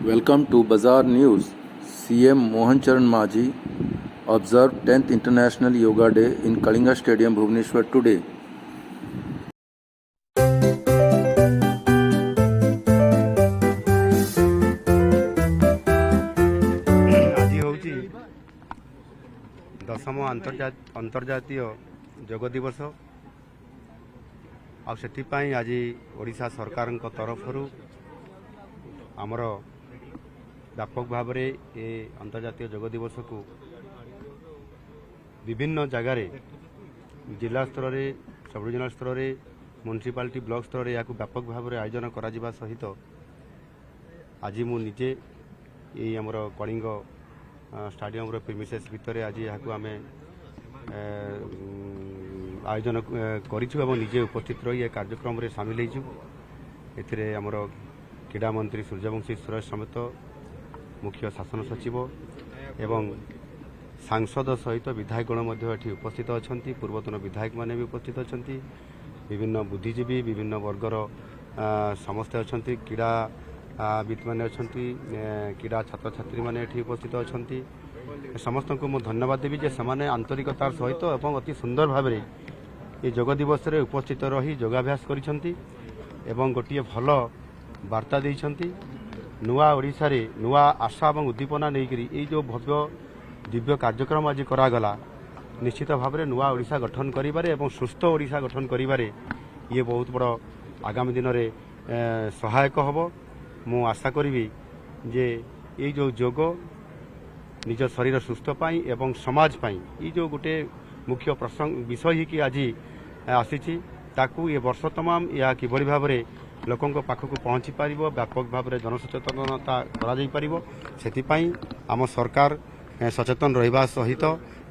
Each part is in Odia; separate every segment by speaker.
Speaker 1: Welcome to Bazaar News. CM Mohan Charan Majhi observed 10th International Yoga Day in Kalinga Stadium, Bhubaneswar today.
Speaker 2: आज हूँ दशम अंतर्जातीय योग दिवस आपाई आज ओडिशा सरकार तरफ आमर व्यापक भाव में ये अंतर्जातीय योग दिवस को विभिन्न जगार जिला स्तर में सब डिविजनल स्तर में म्युनिसिपालिटी ब्लॉक स्तर में यहाँ व्यापक भाव में आयोजन करा सहित आज मु निजे ये आमर कलिंग स्टाडियम प्रिमिसेस भितर आज यहाँ आम आयोजन करूँ निजे उपस्थित रही ए कार्यक्रम में सामिल होमर क्रीड़ा मंत्री सूर्यवंशी सुरेश समेत मुख्य शासन सचिव एवं सांसद सहित विधायकगण उपस्थित अच्छा पूर्वतन विधायक मैंने भी उपस्थित अच्छा विभिन्न बुद्धिजीवी विभिन्न वर्गर समस्ते अच्छा क्रीड़ाविद मैंने अच्छा क्रीड़ा छात्र छात्री मैंने उपस्थित अच्छा समस्त को मुझे धन्यवाद देवी जे से आंतरिकतार सहित और अति सुंदर भाव में ये योग दिवस में उपस्थित रही योगाभ्यास कर गोटे भल वार्ता देइछंती नुआ ओडिशा रे नुआ आशा और उद्दीपना नहीं ये जो भव्य दिव्य कार्यक्रम आज करागला निश्चित भाव में नुआ ओडिशा गठन करिबारे एवं सुस्थ ओडिशा गठन करिबारे ये बहुत बड़ आगामी दिन में सहायक हब मु आशा करी जे ये जो योग निज शरीर सुस्थ पाई एवं समाज पाई ये जो गोटे मुख्य प्रसंग विषय कि आज आसी ताकू ये वर्ष तमाम या किभली भाव में लोकों पाखक पहुँची पार व्यापक भाव में जनसचेतनता कर आम सरकार सचेतन रहा सहित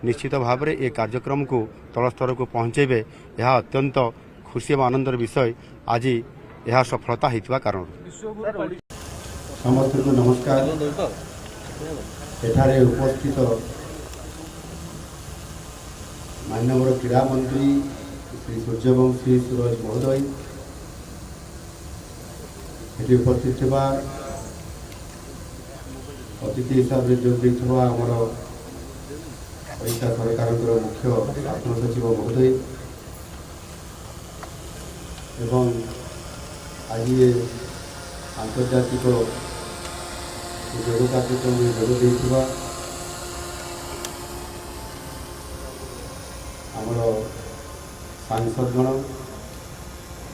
Speaker 2: निश्चित भाव में ये कार्यक्रम को तल स्तर को पहुँचेबे यह अत्यंत खुशी और आनंदर विषय आज यह सफलता होता कारण
Speaker 3: समस्त को नमस्कार एठारे उपस्थित माननीय क्रीड़ा मंत्री श्री सूर्यवंशी सुरेश महोदय ये उपस्थित अतिथि हिसाब से जोग आमर ओडिशा सरकार मुख्य शासन सचिव महोदय एवं आज ये आंतर्जातिक योग कार्यक्रम में जोग आमर सांसदगण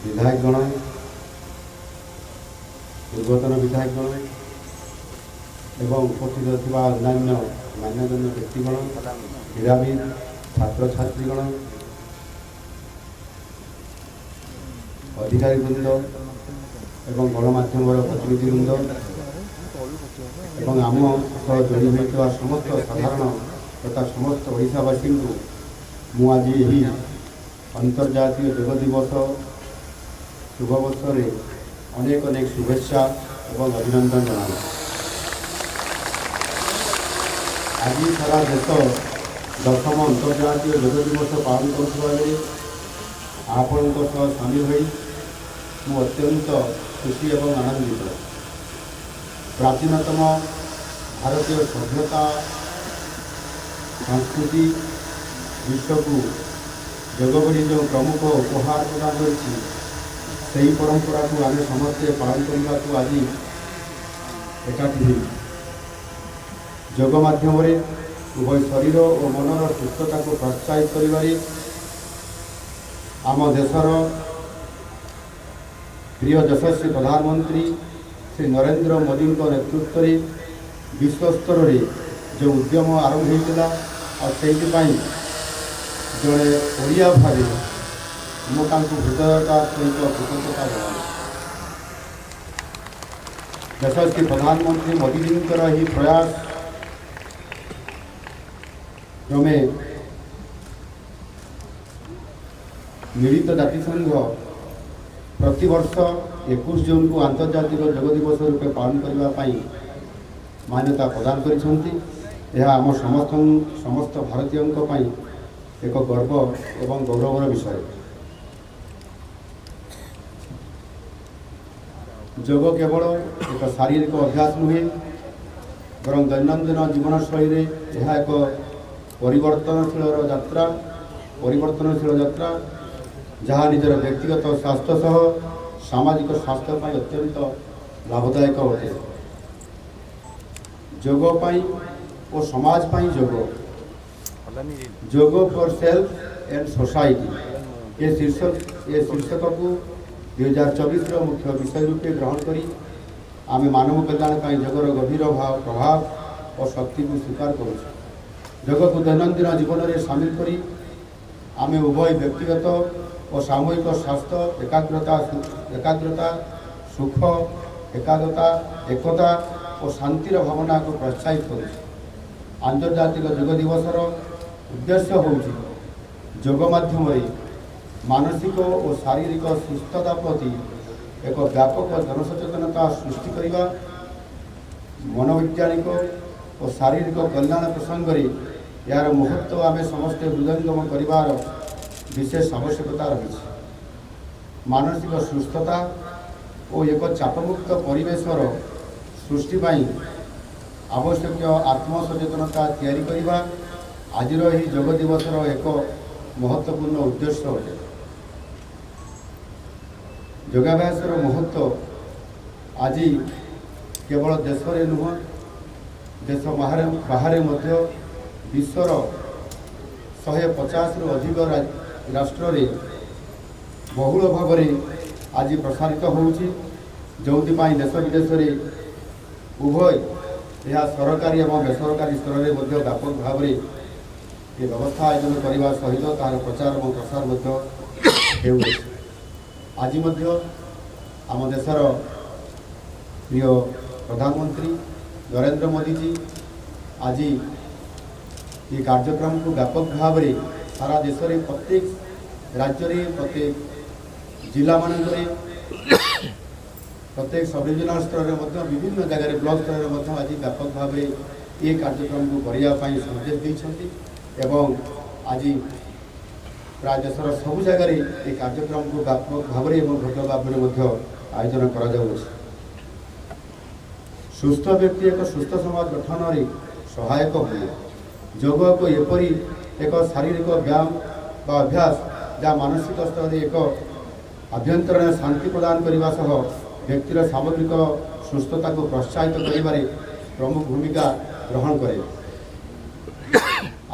Speaker 3: विधायकगण पूर्वतन विधायकगण एवं उपस्थित अन्य मान्यगण्य व्यक्तिगण क्रीड़ाविद छात्र छात्रीगण अधिकारी वृंद एवं गणमाध्यम प्रतिनिधिवृंद एवं आम सह जोड़ी होता समस्त साधारण तथा समस्त ओडिशावासी को मु आज यही अंतर्जातीय योग दिवस शुभवर्ष में अनेक अनेक शुभेच्छा एवं अभिनंदन जनाऊँ। आज सारा देश दशम अंतर्जातीय योग दिवस पालन कर आपण सामिल हो अत्यंत खुशी और आनंदित। प्राचीनतम भारतीय सभ्यता संस्कृति विश्व को योग बड़ी जो प्रमुख उपहार प्रदान कर परंपरा को आम समस्ते पालन करने को आज एकाठी योग माध्यम उभय शरीर और मनर सुस्थता को प्रोत्साहित करिबारे आम देशर प्रिय यशस्वी प्रधानमंत्री श्री नरेंद्र मोदी नेतृत्व में विश्व स्तर में जो उद्यम आरंभ होता और से जड़े ओडिया भाव मुझे हृदयता सहित कृतज्ञता जनाऊँ। यशस्वी प्रधानमंत्री मोदी जी ही प्रयास में मिलित जातिसंघ प्रतिवर्ष 21 जून को आंतर्जातिक योग दिवस रूपे पालन करने मान्यता प्रदान कर आम समस्त भारतीयों एक गर्व एवं गौरवर विषय। ଯୋଗ କେବଳ ଏକ ଶାରୀରିକ ଅଭ୍ୟାସ ନୁହେଁ, ବରଂ ଦୈନନ୍ଦିନ ଜୀବନଶୈଳୀରେ ଏହା ଏକ ପରିବର୍ତ୍ତନଶୀଳ ଯାତ୍ରା ଯାହା ନିଜର ବ୍ୟକ୍ତିଗତ ସ୍ୱାସ୍ଥ୍ୟ ସହ ସାମାଜିକ ସ୍ୱାସ୍ଥ୍ୟ ପାଇଁ ଅତ୍ୟନ୍ତ ଲାଭଦାୟକ ଅଟେ। ଯୋଗ ପାଇଁ ଓ ସମାଜ ପାଇଁ ଯୋଗ ଫର୍ ସେଲ୍ଫ ଆଣ୍ଡ ସୋସାଇଟି ଏ ଶୀର୍ଷକକୁ 2024ର ମୁଖ୍ୟ ବିଷୟ ରୂପେ ଗ୍ରହଣ କରି ଆମେ ମାନବ କଲ୍ୟାଣ ପାଇଁ ଯୋଗର ଗଭୀର ପ୍ରଭାବ ଓ ଶକ୍ତିକୁ ସ୍ୱୀକାର କରୁଛୁ। ଯୋଗକୁ ଦୈନନ୍ଦିନ ଜୀବନରେ ସାମିଲ କରି ଆମେ ଉଭୟ ବ୍ୟକ୍ତିଗତ ଓ ସାମୂହିକ ସ୍ୱାସ୍ଥ୍ୟ, ଏକାଗ୍ରତା, ସୁଖ, ଏକତା ଓ ଶାନ୍ତିର ଭାବନାକୁ ପ୍ରୋତ୍ସାହିତ କରୁଛୁ। ଆନ୍ତର୍ଜାତିକ ଯୋଗ ଦିବସର ଉଦ୍ଦେଶ୍ୟ ହେଉଛି ଯୋଗ ମାଧ୍ୟମରେ ମାନସିକ ଓ ଶାରୀରିକ ସୁସ୍ଥତା ପ୍ରତି ଏକ ବ୍ୟାପକ ଜନସଚେତନତା ସୃଷ୍ଟି କରିବା। ମନୋବୈଜ୍ଞାନିକ ଓ ଶାରୀରିକ କଲ୍ୟାଣ ପ୍ରସଙ୍ଗରେ ଏହାର ମହତ୍ତ୍ୱ ଆମେ ସମସ୍ତେ ହୃଦୟଙ୍ଗମ କରିବାର ବିଶେଷ ଆବଶ୍ୟକତା ରହିଛି। ମାନସିକ ସୁସ୍ଥତା ଓ ଏକ ଚାପମୁକ୍ତ ପରିବେଶର ସୃଷ୍ଟି ପାଇଁ ଆବଶ୍ୟକୀୟ ଆତ୍ମସଚେତନତା ତିଆରି କରିବା ଆଜିର ଏହି ଯୋଗ ଦିବସର ଏକ ମହତ୍ତ୍ୱପୂର୍ଣ୍ଣ ଉଦ୍ଦେଶ୍ୟ ଅଟେ। ଯୋଗାଭ୍ୟାସର ମହତ୍ତ୍ୱ ଆଜି କେବଳ ଦେଶରେ ନୁହେଁ, ଦେଶ ବାହାରେ ମଧ୍ୟ ବିଶ୍ୱର 150ରୁ ଅଧିକ ରାଷ୍ଟ୍ରରେ ବହୁଳ ଭାବରେ ଆଜି ପ୍ରସାରିତ ହେଉଛି, ଯେଉଁଥିପାଇଁ ଦେଶ ବିଦେଶରେ ଉଭୟ ଏହା ସରକାରୀ ଏବଂ ବେସରକାରୀ ସ୍ତରରେ ମଧ୍ୟ ବ୍ୟାପକ ଭାବରେ ଏ ବ୍ୟବସ୍ଥା ଆୟୋଜନ କରିବା ସହିତ ତାହାର ପ୍ରଚାର ଏବଂ ପ୍ରସାର ମଧ୍ୟ ହେଉଅଛି। ଆଜି ମଧ୍ୟ ଆମ ଦେଶର ପ୍ରିୟ ପ୍ରଧାନମନ୍ତ୍ରୀ ନରେନ୍ଦ୍ର ମୋଦିଜୀ ଆଜି ଏ କାର୍ଯ୍ୟକ୍ରମକୁ ବ୍ୟାପକ ଭାବରେ ସାରା ଦେଶରେ ପ୍ରତ୍ୟେକ ରାଜ୍ୟରେ, ପ୍ରତ୍ୟେକ ଜିଲ୍ଲାମାନଙ୍କରେ, ପ୍ରତ୍ୟେକ ସବ୍ ଡିଭିଜନାଲ ସ୍ତରରେ ମଧ୍ୟ ବିଭିନ୍ନ ଜାଗାରେ ବ୍ଲକ ସ୍ତରରେ ମଧ୍ୟ ଆଜି ବ୍ୟାପକ ଭାବରେ ଏ କାର୍ଯ୍ୟକ୍ରମକୁ କରିବା ପାଇଁ ନିର୍ଦ୍ଦେଶ ଦେଇଛନ୍ତି ଏବଂ ଆଜି ପ୍ରାୟ ଦେଶର ସବୁ ଜାଗାରେ ଏ କାର୍ଯ୍ୟକ୍ରମକୁ ବ୍ୟାପକ ଭାବରେ ଏବଂ ଭବ୍ୟ ଭାବରେ ମଧ୍ୟ ଆୟୋଜନ କରାଯାଉଅଛି। ସୁସ୍ଥ ବ୍ୟକ୍ତି ଏକ ସୁସ୍ଥ ସମାଜ ଗଠନରେ ସହାୟକ ହୁଏ। ଯୋଗ ଏପରି ଏକ ଶାରୀରିକ ବ୍ୟାୟାମ ବା ଅଭ୍ୟାସ ଯାହା ମାନସିକ ସ୍ତରରେ ଏକ ଆଭ୍ୟନ୍ତରୀଣ ଶାନ୍ତି ପ୍ରଦାନ କରିବା ସହ ବ୍ୟକ୍ତିର ସାମଗ୍ରିକ ସୁସ୍ଥତାକୁ ପ୍ରୋତ୍ସାହିତ କରିବାରେ ପ୍ରମୁଖ ଭୂମିକା ଗ୍ରହଣ କରେ।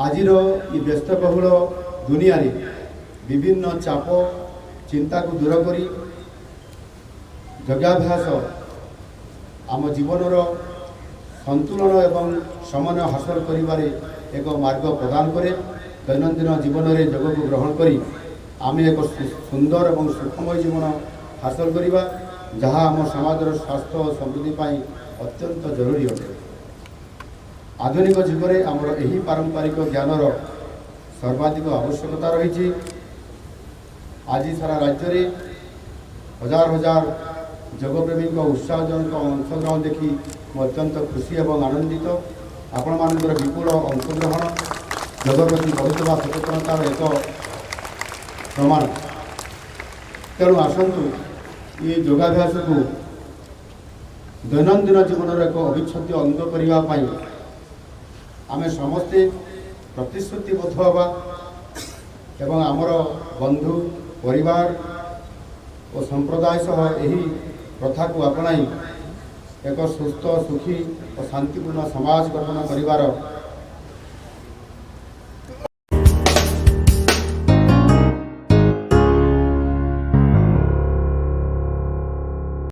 Speaker 3: ଆଜିର ଏ ବ୍ୟସ୍ତବହୁଳ ଦୁନିଆରେ ବିଭିନ୍ନ ଚାପ ଚିନ୍ତାକୁ ଦୂର କରି ଯୋଗାଭ୍ୟାସ ଆମ ଜୀବନର ସନ୍ତୁଳନ ଏବଂ ସମନ୍ୱୟ ହାସଲ କରିବାରେ ଏକ ମାର୍ଗ ପ୍ରଦାନ କରେ। ଦୈନନ୍ଦିନ ଜୀବନରେ ଯୋଗକୁ ଗ୍ରହଣ କରି ଆମେ ଏକ ସୁନ୍ଦର ଏବଂ ସୁଖମୟ ଜୀବନ ହାସଲ କରିବା, ଯାହା ଆମ ସମାଜର ସ୍ୱାସ୍ଥ୍ୟ ଓ ସମୃଦ୍ଧି ପାଇଁ ଅତ୍ୟନ୍ତ ଜରୁରୀ ଅଟେ। ଆଧୁନିକ ଯୁଗରେ ଆମର ଏହି ପାରମ୍ପରିକ ଜ୍ଞାନର ସର୍ବାଧିକ ଆବଶ୍ୟକତା ରହିଛି। ଆଜି ସାରା ରାଜ୍ୟରେ ହଜାର ହଜାର ଯୋଗପ୍ରେମୀଙ୍କ ଉତ୍ସାହଜନକ ଅଂଶଗ୍ରହଣ ଦେଖି ମୁଁ ଅତ୍ୟନ୍ତ ଖୁସି ଏବଂ ଆନନ୍ଦିତ। ଆପଣମାନଙ୍କର ବିପୁଳ ଅଂଶଗ୍ରହଣ ଯୋଗ ପ୍ରତି ବଢ଼ୁଥିବା ସଚେତନତାର ଏକ ପ୍ରମାଣ। ତେଣୁ ଆସନ୍ତୁ ଏ ଯୋଗାଭ୍ୟାସକୁ ଦୈନନ୍ଦିନ ଜୀବନର ଏକ ଅବିଚ୍ଛେଦ୍ୟ ଅଙ୍ଗ କରିବା ପାଇଁ ଆମେ ସମସ୍ତେ ପ୍ରତିଶ୍ରୁତିବଦ୍ଧ ହେବା ଏବଂ ଆମର ବନ୍ଧୁ, ପରିବାର ଓ ସମ୍ପ୍ରଦାୟ ସହ ଏହି ପ୍ରଥାକୁ ଆପଣାଇ ଏକ ସୁସ୍ଥ, ସୁଖୀ ଓ ଶାନ୍ତିପୂର୍ଣ୍ଣ ସମାଜ ଗଠନ କରିବାର